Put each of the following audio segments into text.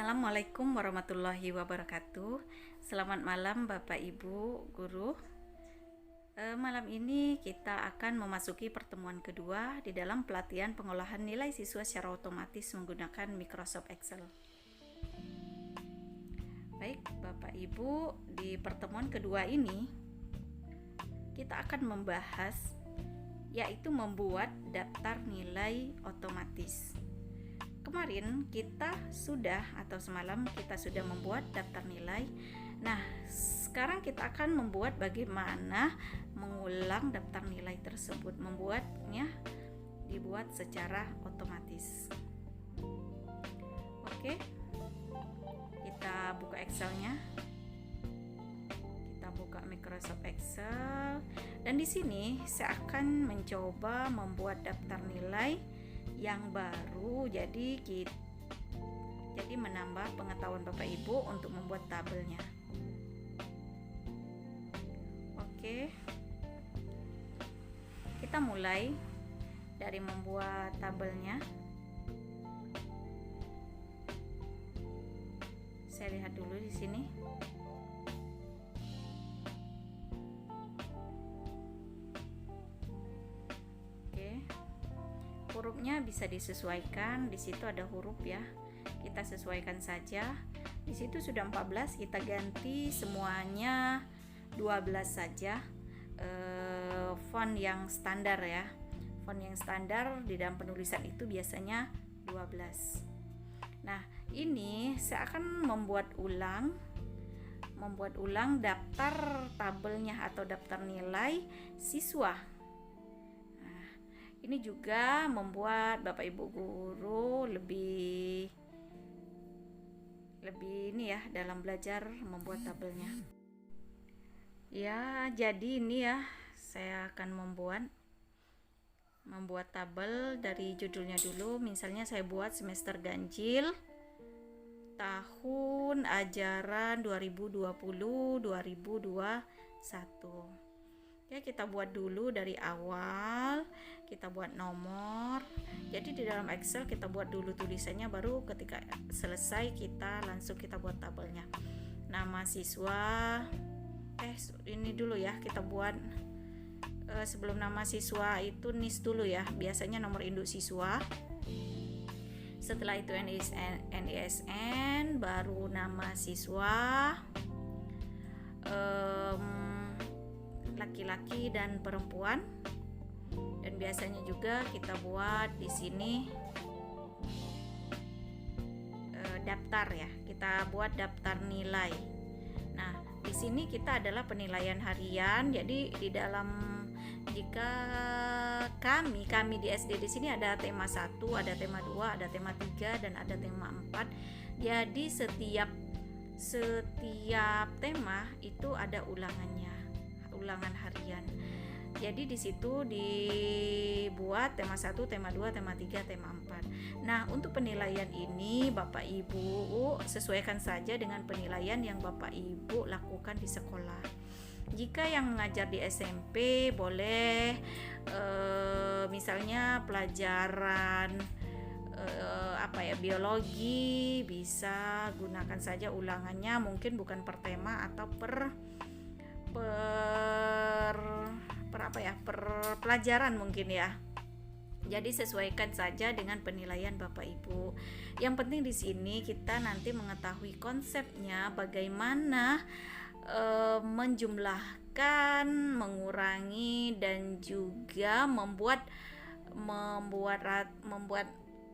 Assalamualaikum warahmatullahi wabarakatuh. Selamat malam Bapak Ibu Guru. Malam ini kita akan memasuki pertemuan kedua di dalam pelatihan pengolahan nilai siswa secara otomatis menggunakan Microsoft Excel. Baik Bapak Ibu, di pertemuan kedua ini kita akan membahas yaitu membuat daftar nilai otomatis. Kemarin semalam kita sudah membuat daftar nilai. Nah, sekarang kita akan membuat bagaimana mengulang daftar nilai tersebut, membuatnya dibuat secara otomatis. Oke, kita buka Excelnya. Kita buka Microsoft Excel, dan di sini saya akan mencoba membuat daftar nilai yang baru, jadi menambah pengetahuan Bapak Ibu untuk membuat tabelnya. Oke, kita mulai dari membuat tabelnya. Saya lihat dulu di sini. Hurufnya bisa disesuaikan, di situ ada huruf ya. Kita sesuaikan saja. Di situ sudah 14, kita ganti semuanya 12 saja. Font yang standar ya. Font yang standar di dalam penulisan itu biasanya 12. Nah, ini saya akan membuat ulang daftar tabelnya atau daftar nilai siswa. Ini juga membuat Bapak Ibu Guru lebih ini ya dalam belajar membuat tabelnya. Ya, jadi ini ya saya akan membuat tabel dari judulnya dulu. Misalnya saya buat semester ganjil tahun ajaran 2020-2021. Oke, kita buat dulu dari awal, kita buat nomor. Jadi di dalam Excel kita buat dulu tulisannya, baru ketika selesai kita buat tabelnya. Nama siswa, ini dulu ya, kita buat sebelum nama siswa itu NIS dulu ya, biasanya nomor induk siswa. Setelah itu NISN, baru nama siswa, laki-laki dan perempuan, dan biasanya juga kita buat di sini daftar ya, kita buat daftar nilai. Nah, di sini kita adalah penilaian harian. Jadi di dalam, jika kami di SD di sini ada tema 1, ada tema 2, ada tema 3, dan ada tema 4. Jadi setiap tema itu ada ulangan harian. Jadi di situ dibuat tema 1, tema 2, tema 3, tema 4. Nah, untuk penilaian ini Bapak Ibu sesuaikan saja dengan penilaian yang Bapak Ibu lakukan di sekolah. Jika yang mengajar di SMP boleh misalnya pelajaran biologi, bisa gunakan saja ulangannya, mungkin bukan per tema atau per pelajaran mungkin ya. Jadi sesuaikan saja dengan penilaian Bapak Ibu. Yang penting di sini kita nanti mengetahui konsepnya, bagaimana menjumlahkan, mengurangi, dan juga membuat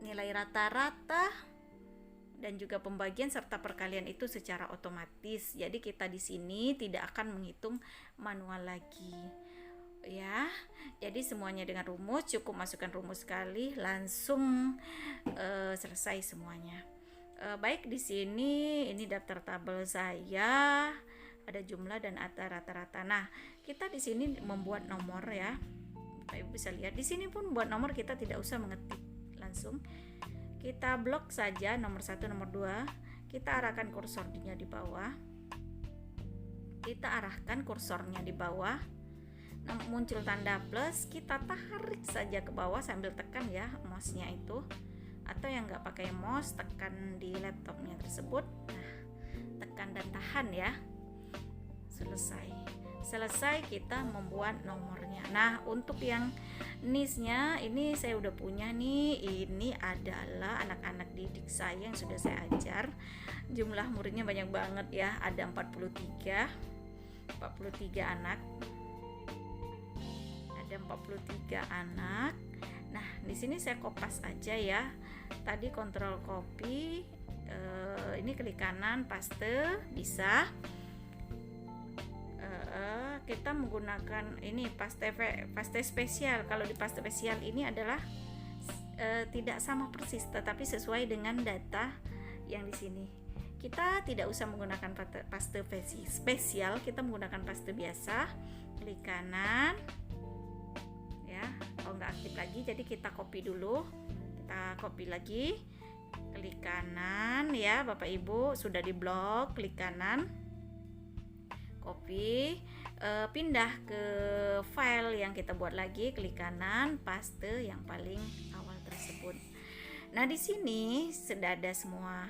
nilai rata-rata dan juga pembagian serta perkalian itu secara otomatis. Jadi kita di sini tidak akan menghitung manual lagi. Ya. Jadi semuanya dengan rumus, cukup masukkan rumus sekali, langsung selesai semuanya. Baik, di sini ini daftar tabel saya, ada jumlah dan ada rata-rata. Nah, kita di sini membuat nomor ya. Bapak Ibu bisa lihat di sini pun buat nomor, kita tidak usah mengetik, langsung kita blok saja nomor 1, nomor 2. Kita arahkan kursornya di bawah. Nah, muncul tanda plus, kita tarik saja ke bawah sambil tekan ya mouse-nya itu, atau yang nggak pakai mouse, tekan di laptopnya tersebut. Nah, tekan dan tahan ya. Selesai kita membuat nomornya. Nah, untuk yang NIS-nya ini saya udah punya nih. Ini adalah anak-anak didik saya yang sudah saya ajar. Jumlah muridnya banyak banget ya, ada 43 anak. Ada 43 anak. Nah, di sini saya kopas aja ya. Tadi kontrol copy, ini klik kanan paste bisa. Kita menggunakan ini paste spesial. Kalau di paste spesial ini adalah tidak sama persis, tetapi sesuai dengan data yang di sini. Kita tidak usah menggunakan paste spesial, kita menggunakan paste biasa. Klik kanan ya. Kalau nggak aktif lagi, jadi kita copy dulu. Kita copy lagi, klik kanan ya Bapak Ibu, sudah di blok, klik kanan, copy, pindah ke file yang kita buat lagi, klik kanan, paste yang paling awal tersebut. Nah, di sini sudah ada semua.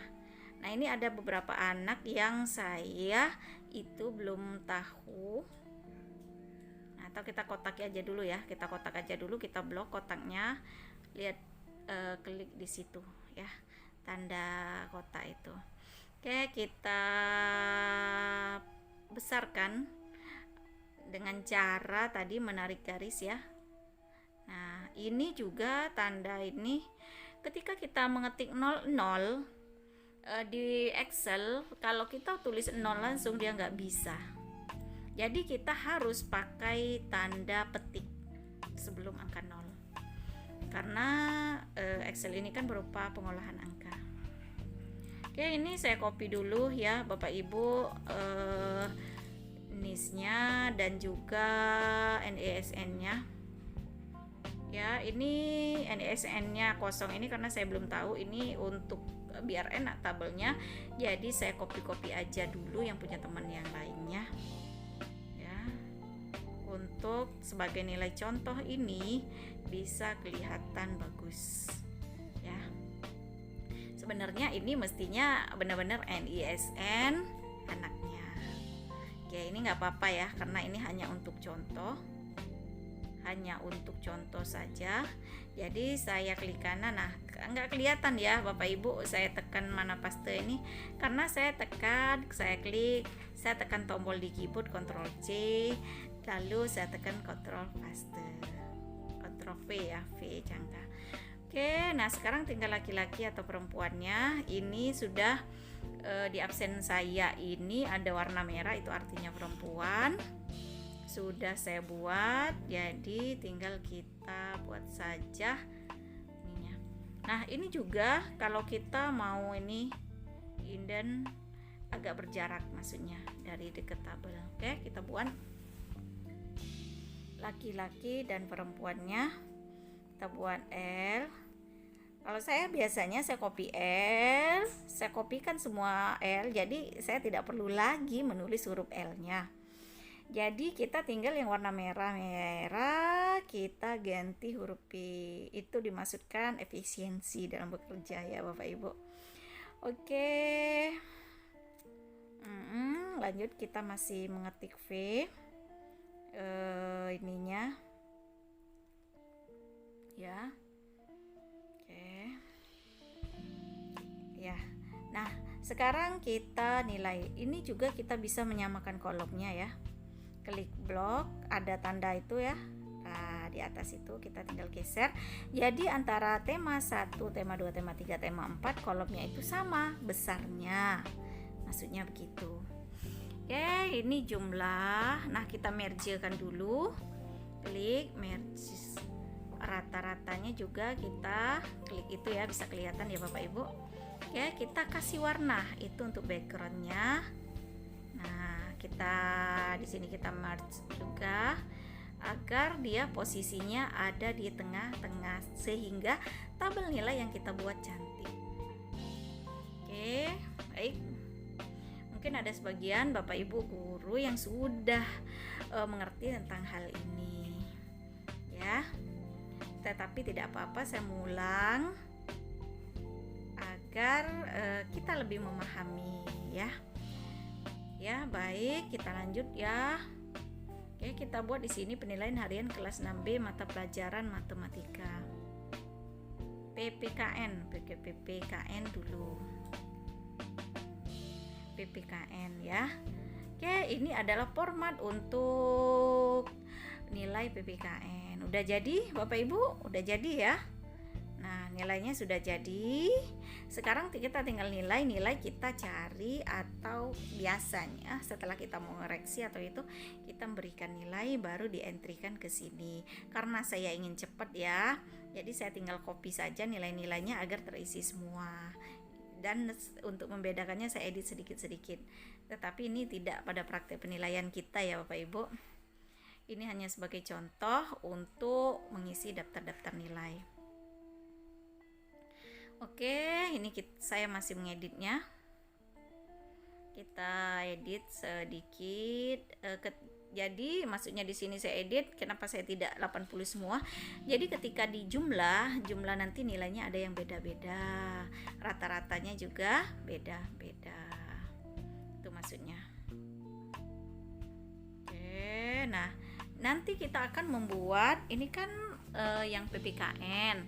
Nah, ini ada beberapa anak yang saya itu belum tahu. Nah, atau kita kotak aja dulu ya. Kita kotak aja dulu, kita blok kotaknya. Lihat, klik di situ ya. Tanda kotak itu. Oke, kita besarkan dengan cara tadi menarik garis ya. Nah, ini juga tanda ini ketika kita mengetik 00 di Excel, kalau kita tulis 0 langsung dia nggak bisa. Jadi kita harus pakai tanda petik sebelum angka 0. Karena Excel ini kan berupa pengolahan angka. Oke, ini saya copy dulu ya Bapak Ibu, NIS-nya dan juga NISN-nya ya. Ini NISN-nya kosong ini karena saya belum tahu ini untuk biar enak tabelnya, jadi saya copy aja dulu yang punya teman yang lainnya ya, untuk sebagai nilai contoh ini bisa kelihatan bagus ya. Sebenarnya ini mestinya benar-benar NISN anaknya. Oke, ini nggak apa-apa ya, karena ini hanya untuk contoh saja. Jadi saya klik kanan. Nah, nggak kelihatan ya Bapak Ibu, saya tekan mana paste ini karena saya klik, saya tekan tombol di keyboard Ctrl C, lalu saya tekan Ctrl paste, Ctrl V ya, V jangka. Oke, nah sekarang tinggal laki-laki atau perempuannya. Ini sudah di absen saya ini ada warna merah, itu artinya perempuan. Sudah saya buat, jadi tinggal kita buat saja ininya. Nah, ini juga kalau kita mau ini indent agak berjarak, maksudnya dari dekat tabel. Oke, kita buat laki-laki dan perempuannya. Kita buat L. Kalau saya biasanya saya copy L, saya kopikan semua L, jadi saya tidak perlu lagi menulis huruf L-nya. Jadi kita tinggal yang warna merah, kita ganti huruf P. Itu dimaksudkan efisiensi dalam bekerja ya Bapak Ibu. Oke. Lanjut, kita masih mengetik V. Ininya. Ya. Oke. Ya. Nah, sekarang kita nilai. Ini juga kita bisa menyamakan kolomnya ya. Klik blok, ada tanda itu ya. Nah, di atas itu kita tinggal geser. Jadi antara tema 1, tema 2, tema 3, tema 4 kolomnya itu sama besarnya. Maksudnya begitu. Oke, ini jumlah. Nah, kita mergekan dulu. Klik merge. Rata-ratanya juga kita klik itu ya, bisa kelihatan ya Bapak Ibu. Oke, kita kasih warna itu untuk backgroundnya. Nah, kita di sini kita merge juga agar dia posisinya ada di tengah-tengah sehingga tabel nilai yang kita buat cantik. Oke, baik. Mungkin ada sebagian Bapak Ibu guru yang sudah mengerti tentang hal ini. Ya. Tetapi tidak apa-apa, saya mengulang. agar kita lebih memahami ya. Ya, baik, kita lanjut ya. Oke, kita buat di sini penilaian harian kelas 6B mata pelajaran matematika. PPKN dulu. PPKN ya. Oke, ini adalah format untuk nilai PPKN. Udah jadi, Bapak Ibu? Udah jadi ya? Nah, nilainya sudah jadi. Sekarang kita tinggal nilai kita cari, atau biasanya setelah kita mau ngoreksi atau itu, kita berikan nilai baru dientrikan ke sini. Karena saya ingin cepat ya, jadi saya tinggal copy saja nilai-nilainya agar terisi semua. Dan untuk membedakannya saya edit sedikit-sedikit. Tetapi ini tidak pada praktek penilaian kita ya Bapak Ibu. Ini hanya sebagai contoh untuk mengisi daftar-daftar nilai. Oke, ini saya masih mengeditnya. Kita edit sedikit. Jadi maksudnya di sini saya edit, kenapa saya tidak 80 semua? Jadi ketika di jumlah nanti nilainya ada yang beda-beda. Rata-ratanya juga beda-beda. Itu maksudnya. Oke, nah nanti kita akan membuat ini kan yang PPKN.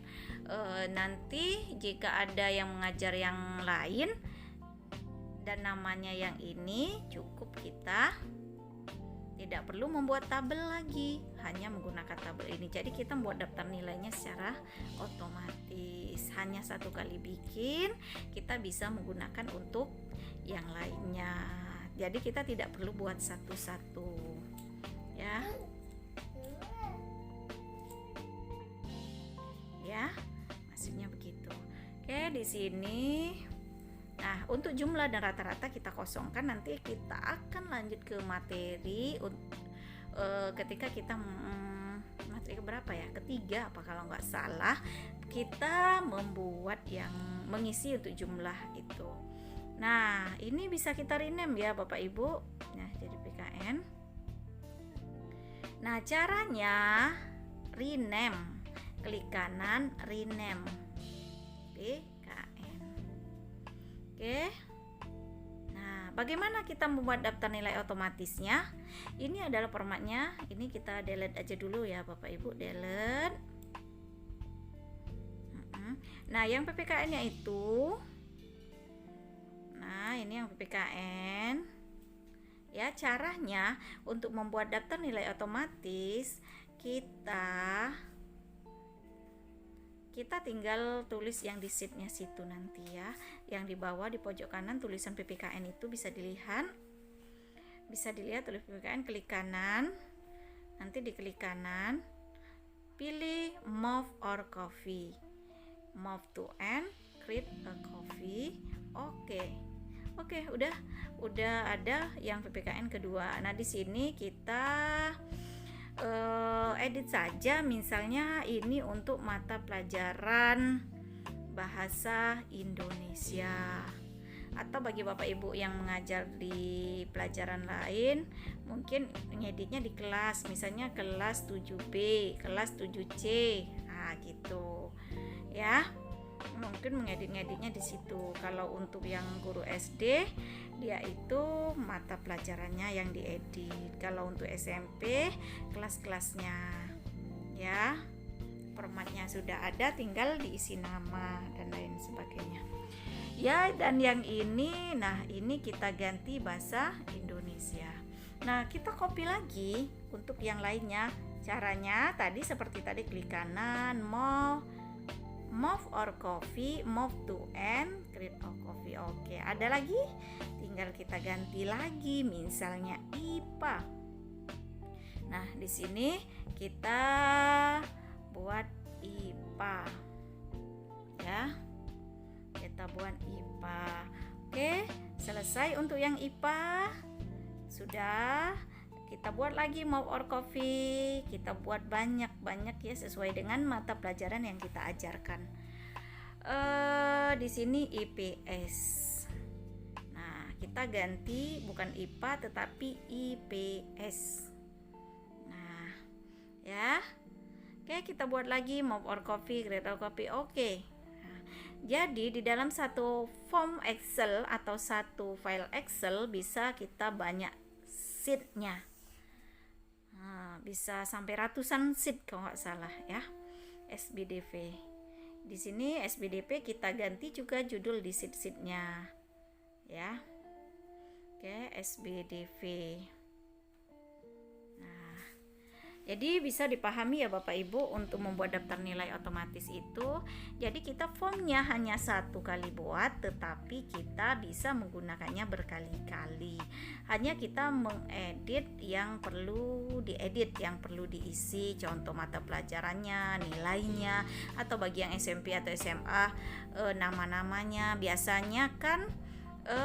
Nanti jika ada yang mengajar yang lain dan namanya yang ini, cukup kita tidak perlu membuat tabel lagi, hanya menggunakan tabel ini. Jadi kita membuat daftar nilainya secara otomatis. Hanya satu kali bikin, kita bisa menggunakan untuk yang lainnya. Jadi kita tidak perlu buat satu-satu. Ya. Ya, maksudnya begitu. Oke, di sini. Nah, untuk jumlah dan rata-rata kita kosongkan. Nanti kita akan lanjut ke materi ketika kita materi keberapa ya? Ketiga apa kalau nggak salah, kita membuat yang mengisi untuk jumlah itu. Nah, ini bisa kita rename ya Bapak Ibu. Nah, jadi PKN. Nah, caranya rename. Klik kanan rename. PKN. Oke. Nah, bagaimana kita membuat daftar nilai otomatisnya? Ini adalah formatnya. Ini kita delete aja dulu ya Bapak Ibu, delete. Nah, yang PPKN-nya itu, nah ini yang PPKN. Ya, caranya untuk membuat daftar nilai otomatis, kita tinggal tulis yang di sheetnya situ nanti ya. Yang di bawah di pojok kanan tulisan PPKN itu bisa dilihat. Bisa dilihat tulis PPKN, klik kanan. Nanti diklik kanan, pilih move or copy. Move to end, create a copy. Oke, udah ada yang PPKN kedua. Nah, di sini kita edit saja, misalnya ini untuk mata pelajaran bahasa Indonesia, atau bagi Bapak Ibu yang mengajar di pelajaran lain mungkin ngeditnya di kelas, misalnya kelas 7B, kelas 7C, nah gitu ya, mungkin mengedit-ngeditnya di situ. Kalau untuk yang guru SD, dia itu mata pelajarannya yang diedit. Kalau untuk SMP, kelas-kelasnya ya, formatnya sudah ada, tinggal diisi nama dan lain sebagainya ya. Dan yang ini, nah ini kita ganti bahasa Indonesia. Nah, kita copy lagi untuk yang lainnya. Caranya tadi seperti tadi, klik kanan, move or copy, move to end, create a copy. Oke, ada lagi, tinggal kita ganti lagi, misalnya IPA. Nah, di sini kita buat IPA ya, kita buat IPA. Oke, selesai untuk yang IPA. Sudah, kita buat lagi move or copy, kita buat banyak-banyak ya, sesuai dengan mata pelajaran yang kita ajarkan. Di sini IPS. Nah, kita ganti bukan IPA tetapi IPS. Nah, ya. Oke, kita buat lagi move or copy, create or copy. Oke. Nah, Jadi di dalam satu form Excel atau satu file Excel bisa kita banyak sheet-nya. Nah, bisa sampai ratusan sheet kalau nggak salah ya, SBDV. Di sini SBDP kita ganti juga judul di sheet-sheetnya ya. Oke, SBDV. Jadi bisa dipahami ya Bapak Ibu, untuk membuat daftar nilai otomatis itu, jadi kita formnya hanya satu kali buat, tetapi kita bisa menggunakannya berkali-kali. Hanya kita mengedit yang perlu diedit, yang perlu diisi, contoh mata pelajarannya, nilainya, atau bagi yang SMP atau SMA nama-namanya. Biasanya kan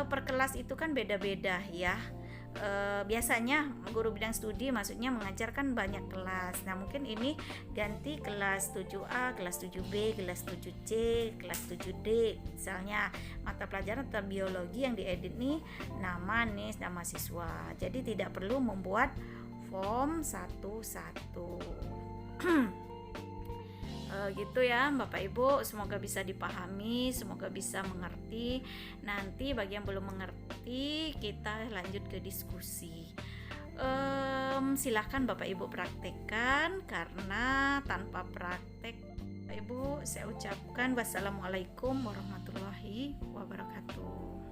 per kelas itu kan beda-beda ya. Biasanya guru bidang studi maksudnya mengajarkan banyak kelas. Nah, mungkin ini ganti kelas 7A, kelas 7B, kelas 7C, kelas 7D. Misalnya mata pelajaran tentang biologi yang diedit nih nama siswa. Jadi tidak perlu membuat form satu-satu. Gitu ya Bapak Ibu, semoga bisa dipahami, semoga bisa mengerti. Nanti bagi yang belum mengerti kita lanjut ke diskusi. Silahkan Bapak Ibu praktekkan, karena tanpa praktek Bapak Ibu saya ucapkan wassalamualaikum warahmatullahi wabarakatuh.